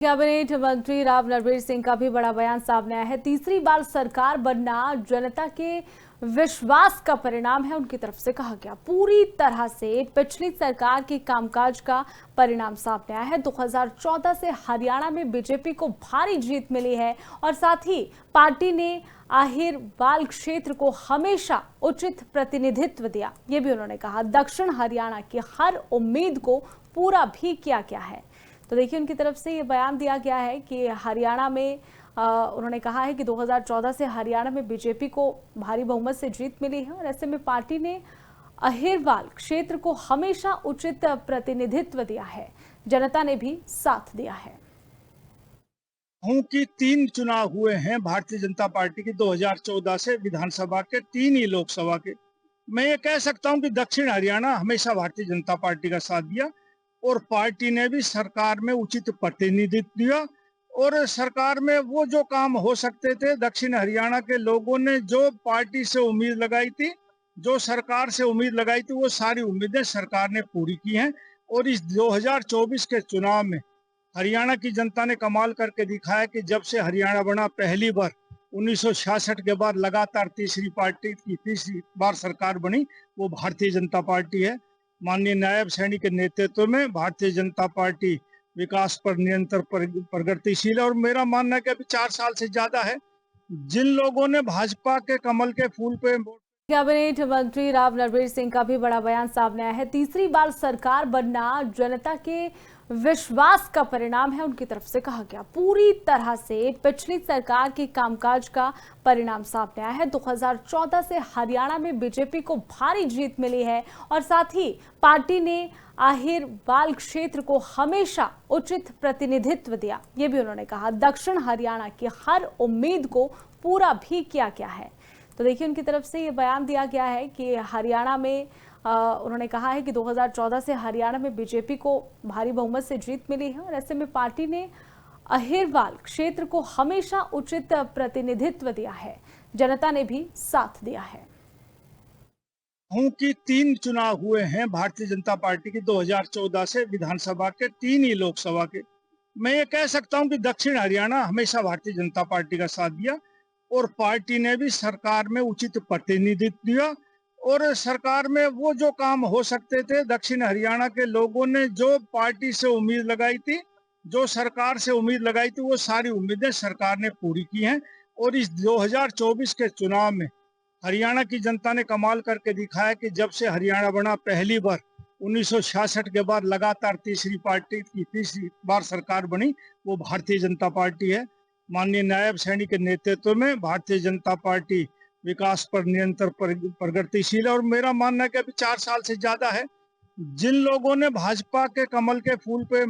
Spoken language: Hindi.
कैबिनेट मंत्री राव नरवीर सिंह का भी बड़ा बयान सामने आया है। तीसरी बार सरकार बनना जनता के विश्वास का परिणाम है, उनकी तरफ से कहा गया। पूरी तरह से पिछली सरकार के कामकाज का परिणाम सामने आया है। 2014 से हरियाणा में बीजेपी को भारी जीत मिली है और साथ ही पार्टी ने आहिरवाल क्षेत्र को हमेशा उचित प्रतिनिधित्व दिया, ये भी उन्होंने कहा। दक्षिण हरियाणा की हर उम्मीद को पूरा भी किया गया है। तो देखिए, उनकी तरफ से ये बयान दिया गया है कि हरियाणा में उन्होंने कहा है कि 2014 से हरियाणा में बीजेपी को भारी बहुमत से जीत मिली है और ऐसे में पार्टी ने अहिरवाल क्षेत्र को हमेशा उचित प्रतिनिधित्व दिया है। जनता ने भी साथ दिया है। की 3 चुनाव हुए हैं भारतीय जनता पार्टी के 2014 से विधानसभा के 3 ही लोकसभा के। मैं ये कह सकता हूं कि दक्षिण हरियाणा हमेशा भारतीय जनता पार्टी का साथ दिया और पार्टी ने भी सरकार में उचित प्रतिनिधित्व दिया और सरकार में वो जो काम हो सकते थे, दक्षिण हरियाणा के लोगों ने जो पार्टी से उम्मीद लगाई थी, जो सरकार से उम्मीद लगाई थी, वो सारी उम्मीदें सरकार ने पूरी की हैं। और इस 2024 के चुनाव में हरियाणा की जनता ने कमाल करके दिखाया कि जब से हरियाणा बना, पहली बार 1966 के बाद लगातार तीसरी बार सरकार बनी, वो भारतीय जनता पार्टी है। माननीय नायब सैनी के नेतृत्व में भारतीय जनता पार्टी विकास पर निरंतर प्रगतिशील है और मेरा मानना है कि अभी 4 साल से ज्यादा है। जिन लोगों ने भाजपा के कमल के फूल पे कैबिनेट मंत्री राव नरवीर सिंह का भी बड़ा बयान सामने आया है। तीसरी बार सरकार बनना जनता के विश्वास का परिणाम है, उनकी तरफ से कहा गया। पूरी तरह से पिछली सरकार के कामकाज का परिणाम सामने आया है। 2014 से हरियाणा में बीजेपी को भारी जीत मिली है और साथ ही पार्टी ने आहिरवाल क्षेत्र को हमेशा उचित प्रतिनिधित्व दिया, ये भी उन्होंने कहा। दक्षिण हरियाणा की हर उम्मीद को पूरा भी किया गया है। तो देखिए, उनकी तरफ से ये बयान दिया गया है कि हरियाणा में उन्होंने कहा है कि 2014 से हरियाणा में बीजेपी को भारी बहुमत से जीत मिली है और ऐसे में पार्टी ने अहिरवाल क्षेत्र को हमेशा उचित प्रतिनिधित्व दिया है। जनता ने भी साथ दिया है। की 3 चुनाव हुए हैं भारतीय जनता पार्टी के 2014 से विधानसभा के 3 ही लोकसभा के। मैं ये कह सकता हूं कि दक्षिण हरियाणा हमेशा भारतीय जनता पार्टी का साथ दिया और पार्टी ने भी सरकार में उचित प्रतिनिधित्व दिया और सरकार में वो जो काम हो सकते थे, दक्षिण हरियाणा के लोगों ने जो पार्टी से उम्मीद लगाई थी, जो सरकार से उम्मीद लगाई थी, वो सारी उम्मीदें सरकार ने पूरी की हैं। और इस 2024 के चुनाव में हरियाणा की जनता ने कमाल करके दिखाया कि जब से हरियाणा बना, पहली बार 1966 के बाद लगातार तीसरी बार सरकार बनी, वो भारतीय जनता पार्टी है। माननीय नायब सैनी के नेतृत्व में भारतीय जनता पार्टी विकास पर निरंतर प्रगतिशील है और मेरा मानना है कि अभी 4 साल से ज्यादा है। जिन लोगों ने भाजपा के कमल के फूल पे